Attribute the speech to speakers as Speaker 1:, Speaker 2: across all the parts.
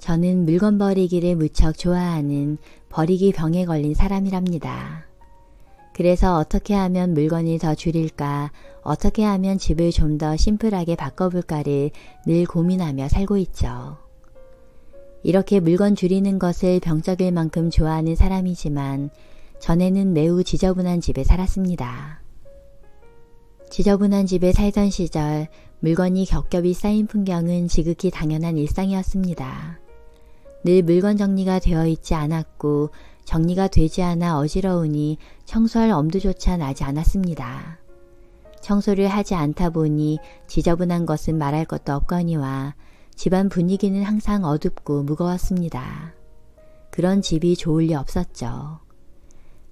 Speaker 1: 저는 물건 버리기를 무척 좋아하는 버리기 병에 걸린 사람이랍니다. 그래서 어떻게 하면 물건을 더 줄일까, 어떻게 하면 집을 좀 더 심플하게 바꿔볼까를 늘 고민하며 살고 있죠. 이렇게 물건 줄이는 것을 병적일 만큼 좋아하는 사람이지만 전에는 매우 지저분한 집에 살았습니다. 지저분한 집에 살던 시절 물건이 겹겹이 쌓인 풍경은 지극히 당연한 일상이었습니다. 늘 물건 정리가 되어 있지 않았고 정리가 되지 않아 어지러우니 청소할 엄두조차 나지 않았습니다. 청소를 하지 않다 보니 지저분한 것은 말할 것도 없거니와 집안 분위기는 항상 어둡고 무거웠습니다. 그런 집이 좋을 리 없었죠.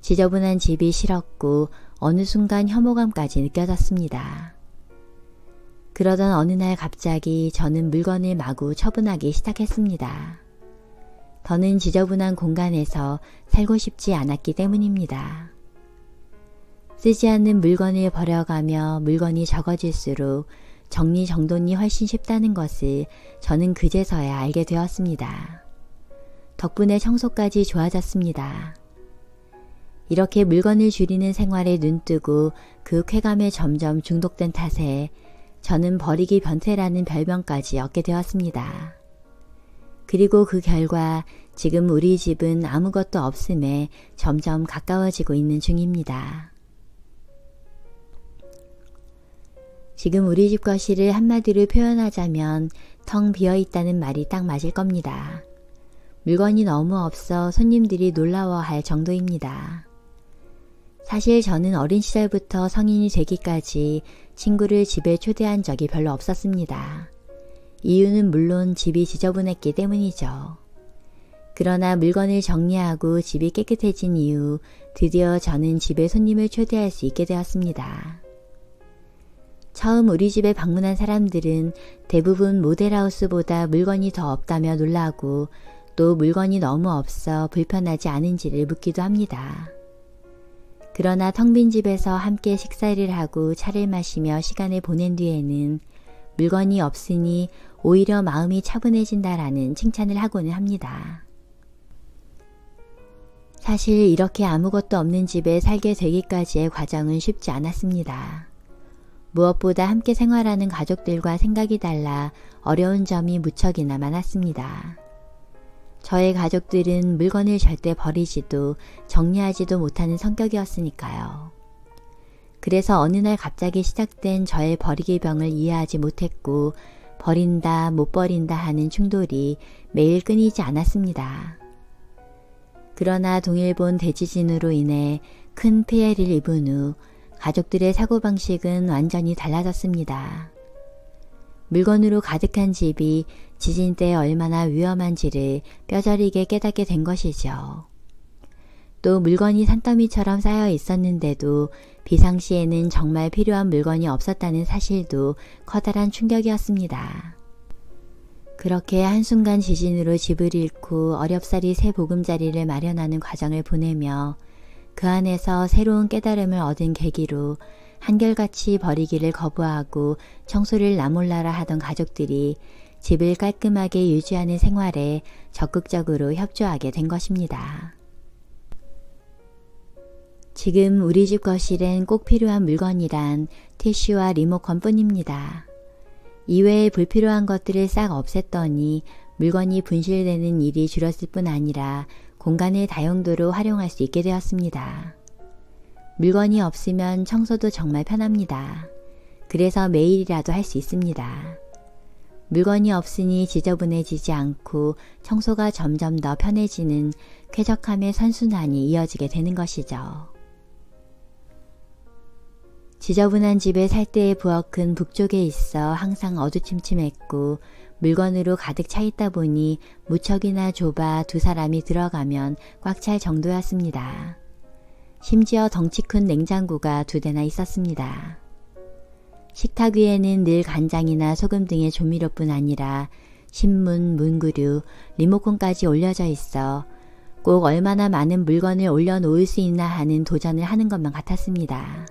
Speaker 1: 지저분한 집이 싫었고 어느 순간 혐오감까지 느껴졌습니다. 그러던 어느 날 갑자기 저는 물건을 마구 처분하기 시작했습니다. 더는 지저분한 공간에서 살고 싶지 않았기 때문입니다. 쓰지 않는 물건을 버려가며 물건이 적어질수록 정리정돈이 훨씬 쉽다는 것을 저는 그제서야 알게 되었습니다. 덕분에 청소까지 좋아졌습니다. 이렇게 물건을 줄이는 생활에 눈뜨고 그 쾌감에 점점 중독된 탓에 저는 버리기 변태라는 별명까지 얻게 되었습니다. 그리고 그 결과 지금 우리 집은 아무것도 없음에 점점 가까워지고 있는 중입니다. 지금 우리 집 거실을 한마디로 표현하자면 텅 비어있다는 말이 딱 맞을 겁니다. 물건이 너무 없어 손님들이 놀라워할 정도입니다. 사실 저는 어린 시절부터 성인이 되기까지 친구를 집에 초대한 적이 별로 없었습니다. 이유는 물론 집이 지저분했기 때문이죠. 그러나 물건을 정리하고 집이 깨끗해진 이후 드디어 저는 집에 손님을 초대할 수 있게 되었습니다. 처음 우리 집에 방문한 사람들은 대부분 모델하우스보다 물건이 더 없다며 놀라고 또 물건이 너무 없어 불편하지 않은지를 묻기도 합니다. 그러나 텅 빈 집에서 함께 식사를 하고 차를 마시며 시간을 보낸 뒤에는 물건이 없으니 오히려 마음이 차분해진다라는 칭찬을 하고는 합니다. 사실 이렇게 아무것도 없는 집에 살게 되기까지의 과정은 쉽지 않았습니다. 무엇보다 함께 생활하는 가족들과 생각이 달라 어려운 점이 무척이나 많았습니다. 저의 가족들은 물건을 절대 버리지도 정리하지도 못하는 성격이었으니까요. 그래서 어느 날 갑자기 시작된 저의 버리기 병을 이해하지 못했고 버린다 못 버린다 하는 충돌이 매일 끊이지 않았습니다. 그러나 동일본 대지진으로 인해 큰 피해를 입은 후 가족들의 사고방식은 완전히 달라졌습니다. 물건으로 가득한 집이 지진 때 얼마나 위험한지를 뼈저리게 깨닫게 된 것이죠. 또 물건이 산더미처럼 쌓여 있었는데도 비상시에는 정말 필요한 물건이 없었다는 사실도 커다란 충격이었습니다. 그렇게 한순간 지진으로 집을 잃고 어렵사리 새 보금자리를 마련하는 과정을 보내며 그 안에서 새로운 깨달음을 얻은 계기로 한결같이 버리기를 거부하고 청소를 나몰라라 하던 가족들이 집을 깔끔하게 유지하는 생활에 적극적으로 협조하게 된 것입니다. 지금 우리 집 거실엔 꼭 필요한 물건이란 티슈와 리모컨 뿐입니다. 이외에 불필요한 것들을 싹 없앴더니 물건이 분실되는 일이 줄었을 뿐 아니라 공간을 다용도로 활용할 수 있게 되었습니다. 물건이 없으면 청소도 정말 편합니다. 그래서 매일이라도 할 수 있습니다. 물건이 없으니 지저분해지지 않고 청소가 점점 더 편해지는 쾌적함의 선순환이 이어지게 되는 것이죠. 지저분한 집에 살 때의 부엌은 북쪽에 있어 항상 어두침침했고 물건으로 가득 차 있다 보니 무척이나 좁아 두 사람이 들어가면 꽉 찰 정도였습니다. 심지어 덩치 큰 냉장고가 2대나 있었습니다. 식탁 위에는 늘 간장이나 소금 등의 조미료뿐 아니라 신문, 문구류, 리모컨까지 올려져 있어 꼭 얼마나 많은 물건을 올려놓을 수 있나 하는 도전을 하는 것만 같았습니다.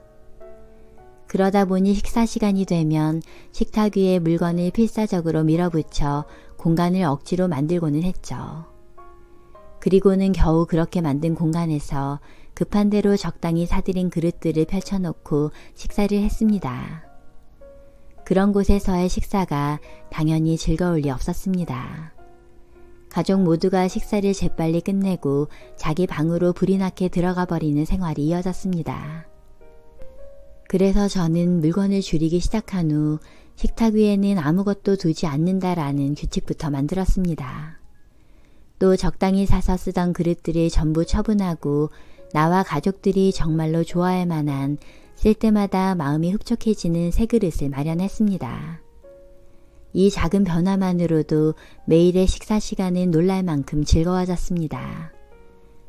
Speaker 1: 그러다 보니 식사 시간이 되면 식탁 위에 물건을 필사적으로 밀어붙여 공간을 억지로 만들고는 했죠. 그리고는 겨우 그렇게 만든 공간에서 급한 대로 적당히 사들인 그릇들을 펼쳐놓고 식사를 했습니다. 그런 곳에서의 식사가 당연히 즐거울 리 없었습니다. 가족 모두가 식사를 재빨리 끝내고 자기 방으로 불이 나게 들어가 버리는 생활이 이어졌습니다. 그래서 저는 물건을 줄이기 시작한 후 식탁 위에는 아무것도 두지 않는다라는 규칙부터 만들었습니다. 또 적당히 사서 쓰던 그릇들을 전부 처분하고 나와 가족들이 정말로 좋아할 만한 쓸 때마다 마음이 흡족해지는 새 그릇을 마련했습니다. 이 작은 변화만으로도 매일의 식사 시간은 놀랄 만큼 즐거워졌습니다.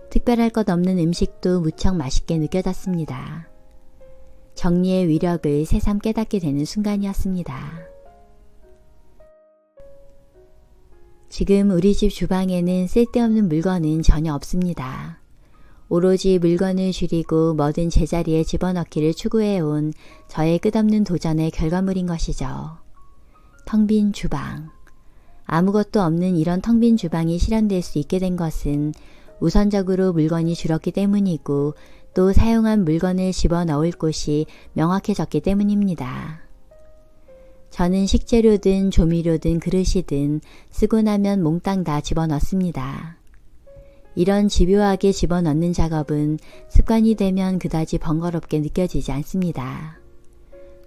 Speaker 1: 특별할 것 없는 음식도 무척 맛있게 느껴졌습니다. 정리의 위력을 새삼 깨닫게 되는 순간이었습니다. 지금 우리 집 주방에는 쓸데없는 물건은 전혀 없습니다. 오로지 물건을 줄이고 뭐든 제자리에 집어넣기를 추구해온 저의 끝없는 도전의 결과물인 것이죠. 텅 빈 주방. 아무것도 없는 이런 텅 빈 주방이 실현될 수 있게 된 것은 우선적으로 물건이 줄었기 때문이고 또 사용한 물건을 집어넣을 곳이 명확해졌기 때문입니다. 저는 식재료든 조미료든 그릇이든 쓰고 나면 몽땅 다 집어넣습니다. 이런 집요하게 집어넣는 작업은 습관이 되면 그다지 번거롭게 느껴지지 않습니다.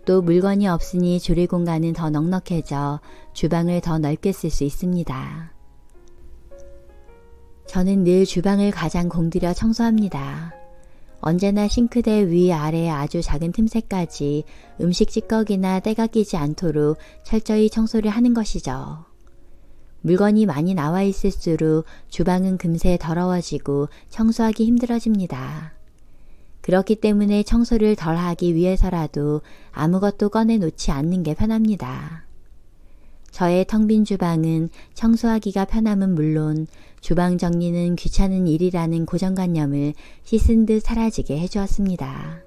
Speaker 1: 또 물건이 없으니 조리 공간은 더 넉넉해져 주방을 더 넓게 쓸 수 있습니다. 저는 늘 주방을 가장 공들여 청소합니다. 언제나 싱크대 위 아래 아주 작은 틈새까지 음식 찌꺼기나 때가 끼지 않도록 철저히 청소를 하는 것이죠. 물건이 많이 나와 있을수록 주방은 금세 더러워지고 청소하기 힘들어집니다. 그렇기 때문에 청소를 덜 하기 위해서라도 아무것도 꺼내 놓지 않는 게 편합니다. 저의 텅 빈 주방은 청소하기가 편함은 물론 주방 정리는 귀찮은 일이라는 고정관념을 씻은 듯 사라지게 해주었습니다.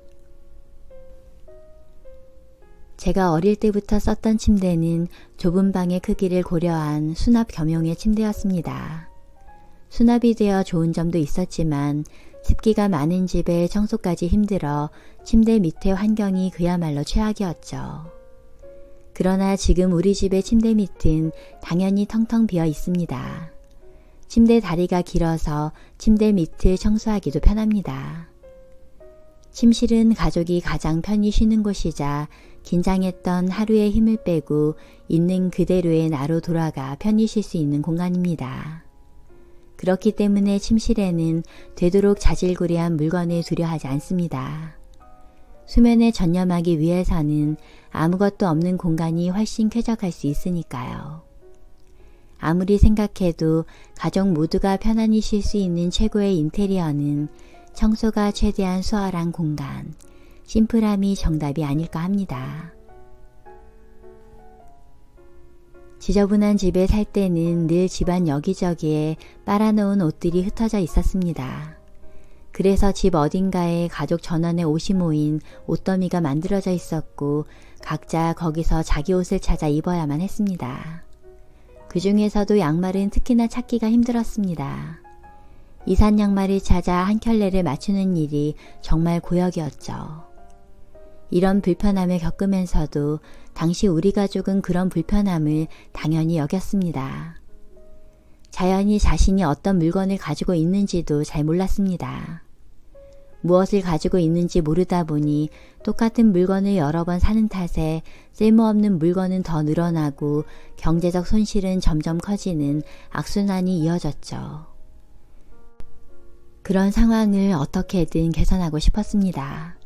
Speaker 1: 제가 어릴 때부터 썼던 침대는 좁은 방의 크기를 고려한 수납 겸용의 침대였습니다. 수납이 되어 좋은 점도 있었지만 습기가 많은 집에 청소까지 힘들어 침대 밑의 환경이 그야말로 최악이었죠. 그러나 지금 우리 집의 침대 밑은 당연히 텅텅 비어 있습니다. 침대 다리가 길어서 침대 밑을 청소하기도 편합니다. 침실은 가족이 가장 편히 쉬는 곳이자 긴장했던 하루의 힘을 빼고 있는 그대로의 나로 돌아가 편히 쉴 수 있는 공간입니다. 그렇기 때문에 침실에는 되도록 자질구레한 물건을 두려 하지 않습니다. 수면에 전념하기 위해서는 아무것도 없는 공간이 훨씬 쾌적할 수 있으니까요. 아무리 생각해도 가족 모두가 편안히 쉴 수 있는 최고의 인테리어는 청소가 최대한 수월한 공간, 심플함이 정답이 아닐까 합니다. 지저분한 집에 살 때는 늘 집안 여기저기에 빨아놓은 옷들이 흩어져 있었습니다. 그래서 집 어딘가에 가족 전원의 옷이 모인 옷더미가 만들어져 있었고 각자 거기서 자기 옷을 찾아 입어야만 했습니다. 그 중에서도 양말은 특히나 찾기가 힘들었습니다. 이산 양말을 찾아 한 켤레를 맞추는 일이 정말 고역이었죠. 이런 불편함을 겪으면서도 당시 우리 가족은 그런 불편함을 당연히 여겼습니다. 자연히 자신이 어떤 물건을 가지고 있는지도 잘 몰랐습니다. 무엇을 가지고 있는지 모르다 보니 똑같은 물건을 여러 번 사는 탓에 쓸모없는 물건은 더 늘어나고 경제적 손실은 점점 커지는 악순환이 이어졌죠. 그런 상황을 어떻게든 개선하고 싶었습니다.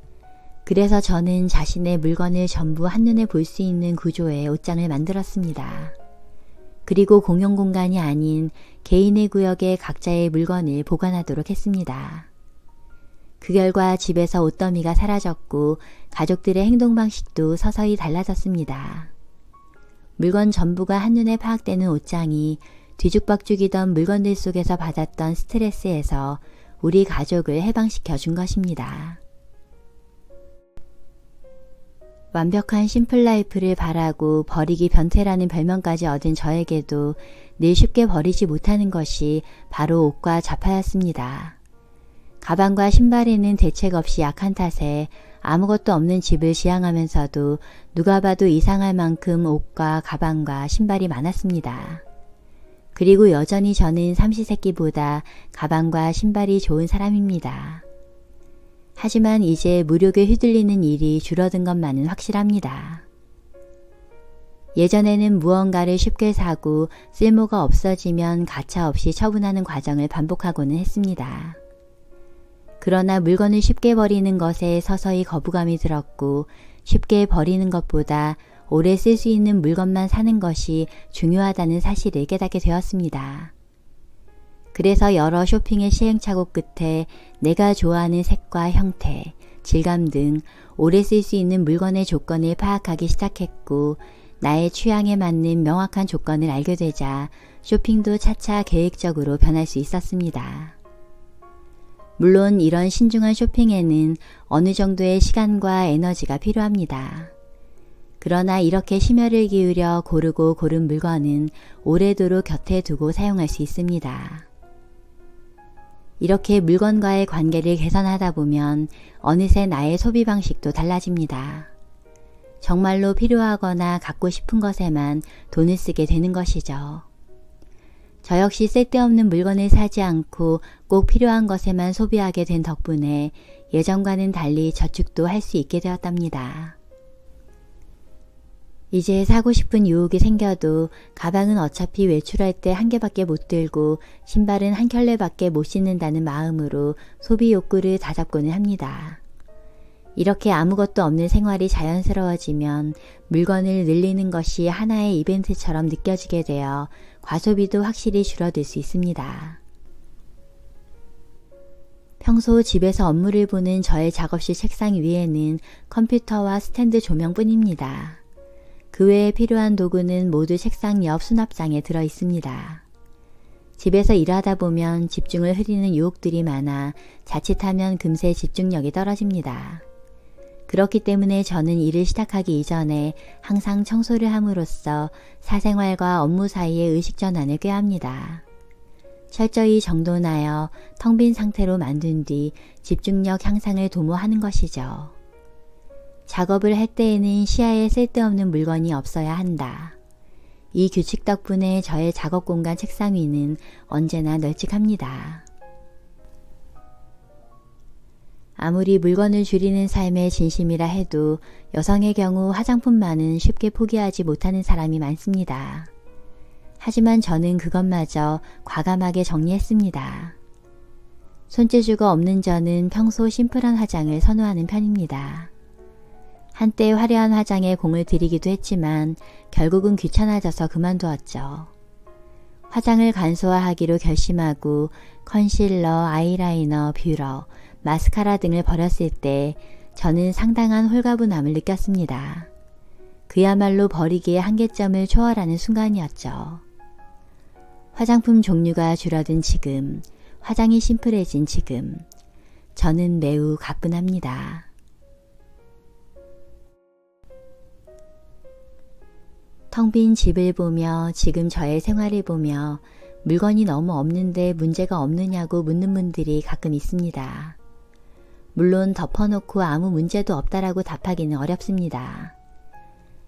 Speaker 1: 그래서 저는 자신의 물건을 전부 한눈에 볼 수 있는 구조의 옷장을 만들었습니다. 그리고 공용 공간이 아닌 개인의 구역에 각자의 물건을 보관하도록 했습니다. 그 결과 집에서 옷더미가 사라졌고 가족들의 행동 방식도 서서히 달라졌습니다. 물건 전부가 한눈에 파악되는 옷장이 뒤죽박죽이던 물건들 속에서 받았던 스트레스에서 우리 가족을 해방시켜 준 것입니다. 완벽한 심플 라이프를 바라고 버리기 변태라는 별명까지 얻은 저에게도 늘 쉽게 버리지 못하는 것이 바로 옷과 자파였습니다. 가방과 신발에는 대책 없이 약한 탓에 아무것도 없는 집을 지향하면서도 누가 봐도 이상할 만큼 옷과 가방과 신발이 많았습니다. 그리고 여전히 저는 삼시세끼보다 가방과 신발이 좋은 사람입니다. 하지만 이제 무력에 휘둘리는 일이 줄어든 것만은 확실합니다. 예전에는 무언가를 쉽게 사고 쓸모가 없어지면 가차없이 처분하는 과정을 반복하고는 했습니다. 그러나 물건을 쉽게 버리는 것에 서서히 거부감이 들었고 쉽게 버리는 것보다 오래 쓸 수 있는 물건만 사는 것이 중요하다는 사실을 깨닫게 되었습니다. 그래서 여러 쇼핑의 시행착오 끝에 내가 좋아하는 색과 형태, 질감 등 오래 쓸 수 있는 물건의 조건을 파악하기 시작했고 나의 취향에 맞는 명확한 조건을 알게 되자 쇼핑도 차차 계획적으로 변할 수 있었습니다. 물론 이런 신중한 쇼핑에는 어느 정도의 시간과 에너지가 필요합니다. 그러나 이렇게 심혈을 기울여 고르고 고른 물건은 오래도록 곁에 두고 사용할 수 있습니다. 이렇게 물건과의 관계를 개선하다 보면 어느새 나의 소비 방식도 달라집니다. 정말로 필요하거나 갖고 싶은 것에만 돈을 쓰게 되는 것이죠. 저 역시 쓸데없는 물건을 사지 않고 꼭 필요한 것에만 소비하게 된 덕분에 예전과는 달리 저축도 할 수 있게 되었답니다. 이제 사고 싶은 유혹이 생겨도 가방은 어차피 외출할 때 한 개밖에 못 들고 신발은 한 켤레밖에 못 신는다는 마음으로 소비 욕구를 다잡고는 합니다. 이렇게 아무것도 없는 생활이 자연스러워지면 물건을 늘리는 것이 하나의 이벤트처럼 느껴지게 되어 과소비도 확실히 줄어들 수 있습니다. 평소 집에서 업무를 보는 저의 작업실 책상 위에는 컴퓨터와 스탠드 조명뿐입니다. 그 외에 필요한 도구는 모두 책상 옆 수납장에 들어 있습니다. 집에서 일하다 보면 집중을 흐리는 유혹들이 많아 자칫하면 금세 집중력이 떨어집니다. 그렇기 때문에 저는 일을 시작하기 이전에 항상 청소를 함으로써 사생활과 업무 사이의 의식전환을 꾀합니다. 철저히 정돈하여 텅 빈 상태로 만든 뒤 집중력 향상을 도모하는 것이죠. 작업을 할 때에는 시야에 쓸데없는 물건이 없어야 한다. 이 규칙 덕분에 저의 작업 공간 책상 위는 언제나 널찍합니다. 아무리 물건을 줄이는 삶의 진심이라 해도 여성의 경우 화장품만은 쉽게 포기하지 못하는 사람이 많습니다. 하지만 저는 그것마저 과감하게 정리했습니다. 손재주가 없는 저는 평소 심플한 화장을 선호하는 편입니다. 한때 화려한 화장에 공을 들이기도 했지만 결국은 귀찮아져서 그만두었죠. 화장을 간소화하기로 결심하고 컨실러, 아이라이너, 뷰러, 마스카라 등을 버렸을 때 저는 상당한 홀가분함을 느꼈습니다. 그야말로 버리기의 한계점을 초월하는 순간이었죠. 화장품 종류가 줄어든 지금, 화장이 심플해진 지금, 저는 매우 가뿐합니다. 텅 빈 집을 보며 지금 저의 생활을 보며 물건이 너무 없는데 문제가 없느냐고 묻는 분들이 가끔 있습니다. 물론 덮어놓고 아무 문제도 없다라고 답하기는 어렵습니다.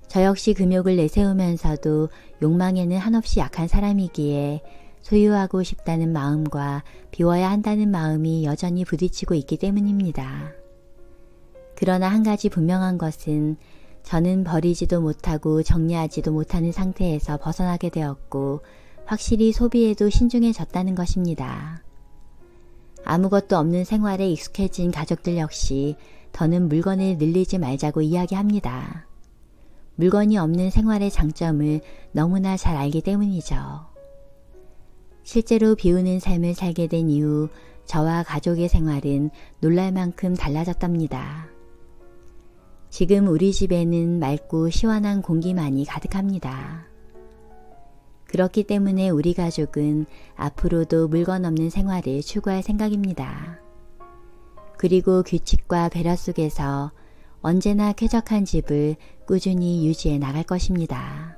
Speaker 1: 저 역시 금욕을 내세우면서도 욕망에는 한없이 약한 사람이기에 소유하고 싶다는 마음과 비워야 한다는 마음이 여전히 부딪히고 있기 때문입니다. 그러나 한 가지 분명한 것은 저는 버리지도 못하고 정리하지도 못하는 상태에서 벗어나게 되었고 확실히 소비에도 신중해졌다는 것입니다. 아무것도 없는 생활에 익숙해진 가족들 역시 더는 물건을 늘리지 말자고 이야기합니다. 물건이 없는 생활의 장점을 너무나 잘 알기 때문이죠. 실제로 비우는 삶을 살게 된 이후 저와 가족의 생활은 놀랄 만큼 달라졌답니다. 지금 우리 집에는 맑고 시원한 공기만이 가득합니다. 그렇기 때문에 우리 가족은 앞으로도 물건 없는 생활을 추구할 생각입니다. 그리고 규칙과 배려 속에서 언제나 쾌적한 집을 꾸준히 유지해 나갈 것입니다.